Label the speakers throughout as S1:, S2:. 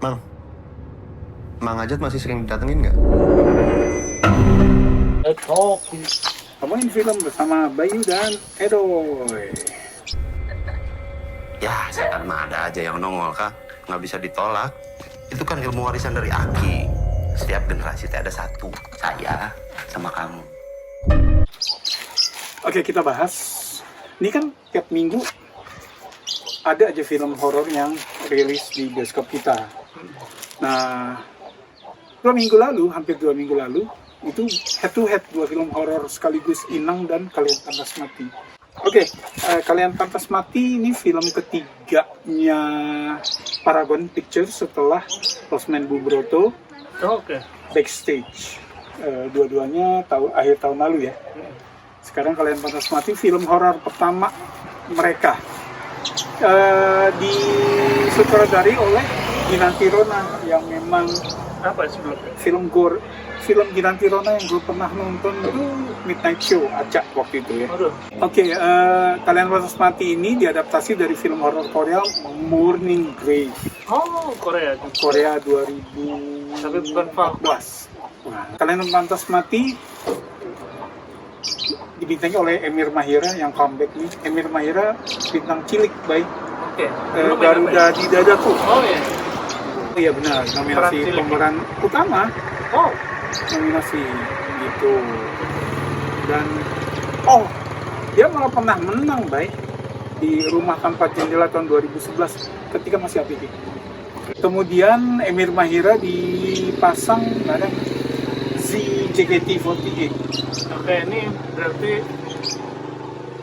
S1: Mang, Mang Ajat masih sering didatengin nggak?
S2: Kamu film bersama Bayu dan Edoy.
S1: Ya, setan mah ada aja yang nongol, Kak. Nggak bisa ditolak. Itu kan ilmu warisan dari Aki. Setiap generasi ada satu. Saya sama kamu.
S2: Oke, kita bahas. Ini kan tiap minggu ada aja film horor yang rilis di bioskop kita. Nah, 2 minggu lalu, hampir 2 minggu lalu, itu head to head 2 film horor sekaligus, Inang dan Kalian Pantas Mati. Oke, Kalian Pantas Mati ini film ketiganya Paragon Pictures setelah Rosman Bubroto, Backstage. Dua-duanya akhir tahun lalu ya. Sekarang Kalian Pantas Mati, film horor pertama mereka. Disutradari oleh Ginanti Rona yang memang film gore. Film Ginanti Rona yang gue pernah nonton itu Midnight Show, acak waktu itu ya. Oke, Kalian Pantas Mati ini diadaptasi dari film horor Korea Morning Grave.
S3: Oh, Korea.
S2: Korea 2014.
S3: Tapi bukan film.
S2: Nah, Kalian Pantas Mati dibintangi oleh Emir Mahira yang comeback nih. Emir Mahira bintang cilik baik.
S3: Oke.
S2: Garuda di Dadaku.
S3: Oh iya.
S2: Iya benar, nominasi pemeran utama.
S3: Oh,
S2: Nominasi gitu. Dan dia malah pernah menang baik di Rumah Tanpa Jendela tahun 2011 ketika masih APG. Kemudian Emir Mahira dipasang bareng JKT48.
S3: oke, ini berarti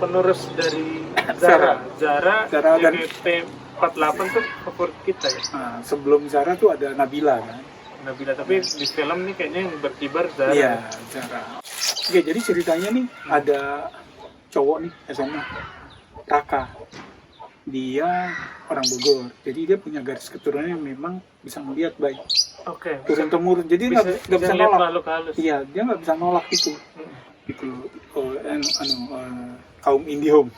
S3: penerus dari Zara. Zara
S2: dan
S3: JKT48 tuh favorit kita ya.
S2: Nah, sebelum Zara tuh ada Nabila kan.
S3: Nabila, tapi di film nih kayaknya yang berkibar Zara.
S2: Iya, Zara. Oke, jadi ceritanya nih ada cowok nih SMA, Raka. Dia orang Bogor, jadi dia punya garis keturunan yang memang bisa melihat baik.
S3: Oke.
S2: Turun temurun, jadi nggak bisa
S3: lihat
S2: nolak.
S3: makhluk halus.
S2: Iya, dia nggak bisa nolak itu. Gitu. Kaum IndiHome.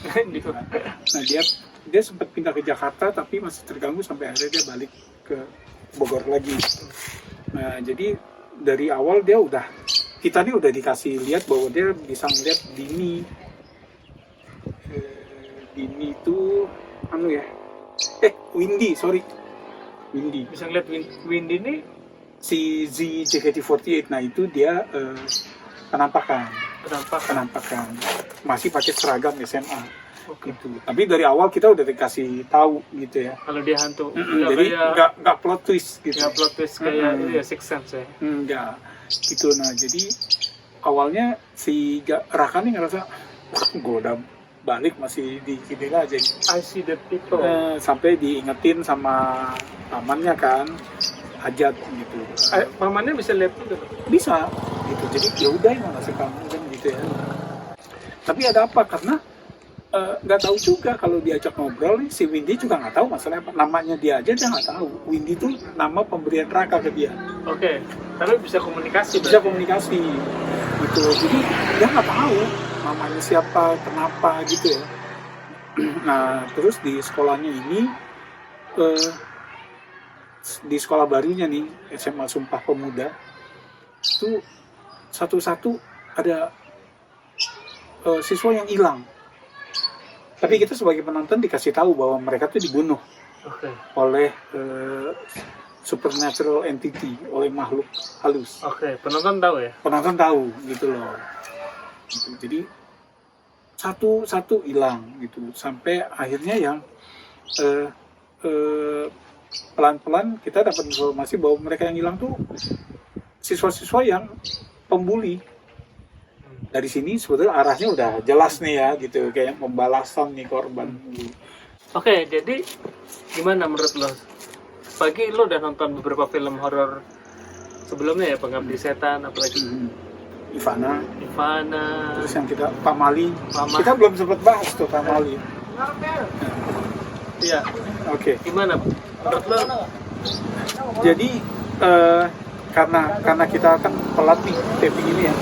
S2: Nah dia sempat pindah ke Jakarta tapi masih terganggu sampai akhirnya dia balik ke Bogor lagi. Nah jadi dari awal kita nih udah dikasih lihat bahwa dia bisa melihat Dini itu Windy.
S3: Bisa ngeliat Windy nih.
S2: Si JKT48, nah itu dia penampakan masih pakai seragam SMA. Gitu. Tapi dari awal kita udah dikasih tahu gitu ya.
S3: Kalau dia hantu.
S2: Jadi nggak plot twist gitu.
S3: Nggak plot twist kayak itu ya Sixth Sense ya.
S2: Enggak. Gitu. Nah jadi awalnya si Raka nih ngerasa gue udah balik masih digini aja.
S3: I see the people.
S2: Sampai diingetin sama pamannya kan, Ajat gitu.
S3: Pamannya bisa lihat juga.
S2: Bisa gitu. Jadi ya udah emang nasib kamu kan gitu ya. Tapi ada apa? Karena nggak tahu juga kalau diajak ngobrol nih, si Windy juga nggak tahu masalahnya apa. Namanya dia aja dia nggak tahu. Windy itu nama pemberian Raka ke dia.
S3: Oke, tapi bisa komunikasi.
S2: Bisa komunikasi gitu. Jadi dia nggak tahu namanya siapa, kenapa gitu ya. Nah terus di sekolahnya ini, di sekolah barunya nih SMA Sumpah Pemuda itu satu-satu ada siswa yang hilang. Tapi kita sebagai penonton dikasih tahu bahwa mereka tuh dibunuh oleh supernatural entity, oleh makhluk halus.
S3: Oke, penonton tahu ya?
S2: Penonton tahu gitu loh. Gitu. Jadi satu-satu hilang gitu sampai akhirnya yang pelan-pelan kita dapat informasi bahwa mereka yang hilang tuh siswa-siswa yang pembuli. Dari sini sebetulnya arahnya udah jelas nih ya gitu, kayak pembalasan nih korban.
S3: Oke, jadi gimana menurut lo? Pagi lo udah nonton beberapa film horor sebelumnya ya, Pengabdi Setan apalagi
S2: Ivana.
S3: Terus
S2: yang kita Pamali. Kita belum sempat bahas tuh Pamali.
S3: Iya.
S2: Oke.
S3: Gimana menurut lo?
S2: Jadi karena kita akan pelat nih taping ini ya.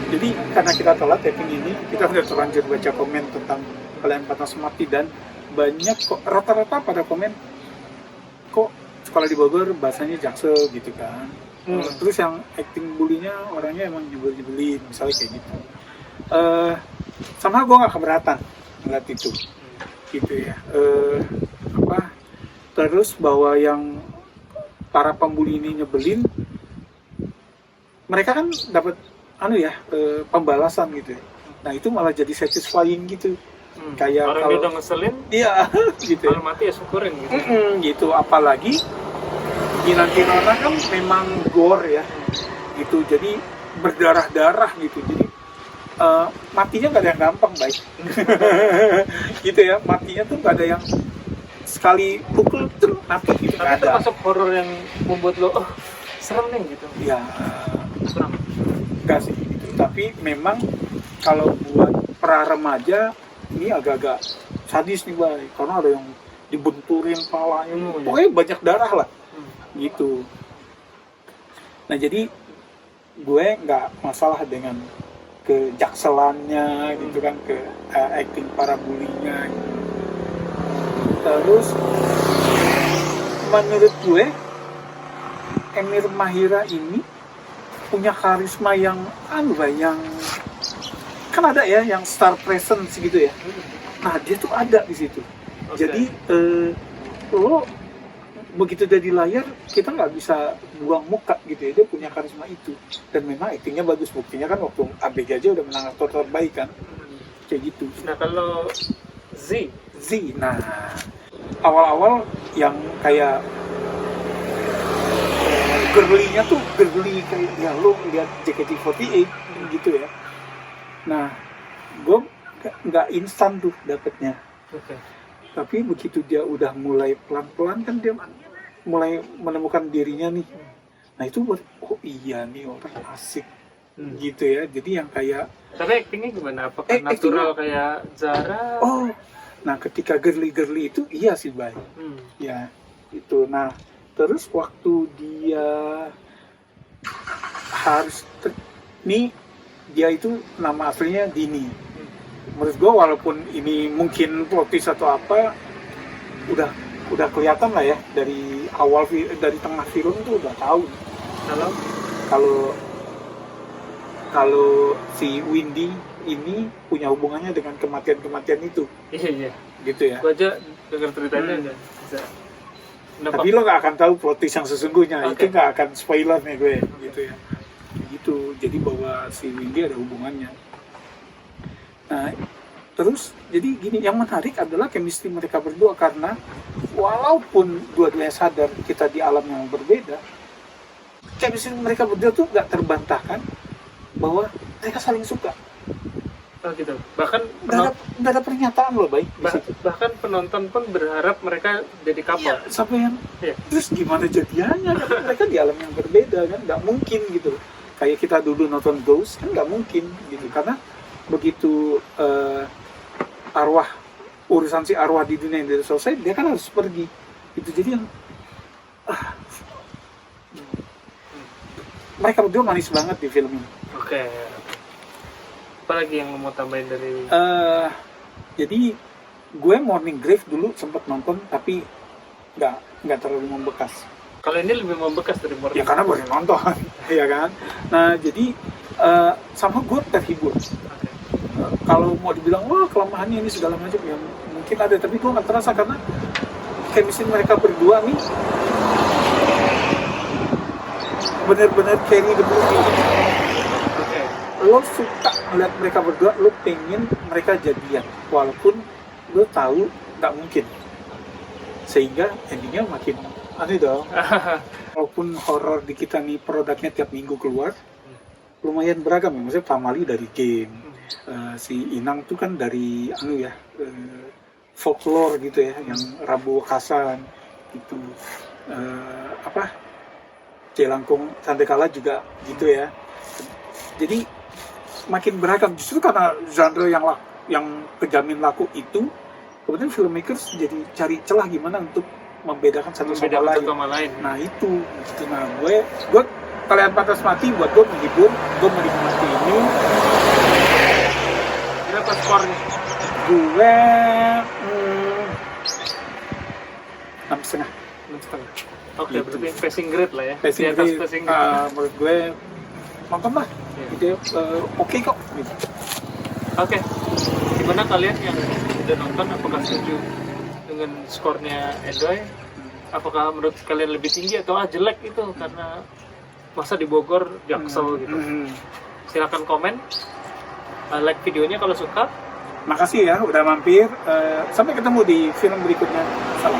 S2: Jadi karena kita telat taping ini, kita udah terlanjur baca komen tentang Kalian Pantas Mati dan banyak kok rata-rata pada komen kok sekolah di Bogor bahasanya Jaksel gitu kan. Terus yang acting bulinya orangnya emang nyebelin misalnya kayak gitu. Sama gue nggak keberatan ngeliat itu gitu ya. Terus bahwa yang para pembuli ini nyebelin, mereka kan dapat pembalasan gitu ya. Nah itu malah jadi satisfying gitu. Kayak
S3: orang
S2: kalau
S3: dia udah ngeselin,
S2: iya gitu ya.
S3: kalau mati ya syukurin gitu.
S2: Gitu, apalagi Kinanti Nona kan memang gore ya gitu, jadi berdarah-darah gitu, jadi matinya nggak ada yang gampang baik gitu ya, matinya tuh nggak ada yang sekali pukul tuh mati gitu,
S3: Tapi
S2: nggak
S3: itu
S2: ada.
S3: masuk horor yang membuat lo serem nih gitu.
S2: Ya
S3: Serem.
S2: enggak sih gitu. Tapi memang kalau buat pra remaja ini agak-agak sadis nih baik, karena ada yang dibenturin palanya, pokoknya banyak darah lah gitu. Nah jadi gue nggak masalah dengan kejakselannya gitu kan, ke acting para bulinya gitu. Terus menurut gue Emir Mahira ini punya karisma yang yang kan ada ya yang star presence gitu ya. Nah dia tuh ada di situ.
S3: Oke.
S2: Jadi lo begitu dia di layar kita nggak bisa buang muka gitu ya, dia punya karisma itu dan memang aktingnya bagus. Buktinya kan waktu ABG aja udah menang aktor terbaik kan, kayak gitu.
S3: Nah kalau Z,
S2: Nah awal-awal yang kayak girly-nya tuh girly kayak ya lo lihat JKT48 gitu ya. Nah gue nggak instan tuh dapetnya.
S3: oke.
S2: Tapi begitu dia udah mulai pelan-pelan kan dia mulai menemukan dirinya nih. Nah itu buat, oh iya nih orang asik gitu ya. Jadi yang kayak
S3: Tapi actingnya gimana? Apakah
S2: actingnya-
S3: natural kayak Zara?
S2: oh, nah ketika girly itu iya sih baik. Ya itu. Nah terus waktu dia harus nih dia itu nama aslinya Dini. Menurut gue walaupun ini mungkin plot twist atau apa, udah kelihatan lah ya dari awal dari tengah film tuh udah tahu kalau si Windy ini punya hubungannya dengan kematian itu
S3: Iya.
S2: gitu ya.
S3: Gue aja denger ceritanya udah bisa.
S2: Tapi lo gak akan tahu plot twist yang sesungguhnya.
S3: Oke.
S2: Itu gak akan spoiler nih gue gitu ya. Gitu. Jadi bahwa si Windy ada hubungannya. Nah, terus jadi gini, yang menarik adalah chemistry mereka berdua, karena walaupun dua-duanya sadar kita di alam yang berbeda, chemistry mereka berdua tuh gak terbantahkan bahwa mereka saling suka.
S3: Oh gitu. Bahkan
S2: Nggak ada pernyataan loh baik.
S3: bahkan penonton pun berharap mereka jadi couple.
S2: Iya, sampai yang
S3: Iya.
S2: terus gimana jadiannya kan mereka di alam yang berbeda kan, nggak mungkin gitu. Kayak kita dulu nonton Ghost kan nggak mungkin gitu, karena begitu urusan si arwah di dunia yang tidak selesai, dia kan harus pergi itu. Jadi yang mereka berdua manis banget di film ini.
S3: Oke. Apalagi yang mau tambahin dari
S2: Jadi gue Morning Grave dulu sempat nonton, tapi nggak terlalu membekas.
S3: kalau ini lebih membekas dari Morning.
S2: Ya karena baru nonton, ya kan. Nah jadi sama gue terhibur. Kalau mau dibilang wah kelemahannya ini segala macam, ya mungkin ada, tapi gue nggak terasa karena chemistry mereka berdua nih benar-benar carry the movie.
S3: Oke.
S2: Lo suka melihat mereka berdua, lo pengen mereka jadian walaupun lo tahu nggak mungkin, sehingga endingnya makin aneh dong. Walaupun horor di kita nih produknya tiap minggu keluar, lumayan beragam ya. Maksudnya Famali dari game, si Inang tuh kan dari folklore gitu ya, yang Rabu Hasan gitu, Jelangkung Sandekala juga gitu ya. Jadi makin beragam justru karena genre yang kejamin laku itu, kemudian filmmakers jadi cari celah gimana untuk membedakan satu sama lain. Nah itu gitu. Nah gue Kalian Pantas Mati buat gue menghibur, gue menikmati ini.
S3: Berapa skornya?
S2: Gue 6,5.
S3: 6,5. Oke,
S2: Gitu.
S3: berarti passing grade lah ya.
S2: Passing
S3: Di atas
S2: grade,
S3: passing grade.
S2: menurut gue nonton lah.
S3: Iya.
S2: Gitu, oke kok. Gitu.
S3: Oke, gimana kalian yang udah nonton? Apakah setuju dengan skornya Endoy? Apakah menurut kalian lebih tinggi atau jelek itu karena masa di Bogor Jaksel gitu? Silakan komen, like videonya kalau suka.
S2: Makasih ya udah mampir. Sampai ketemu di film berikutnya. Salam.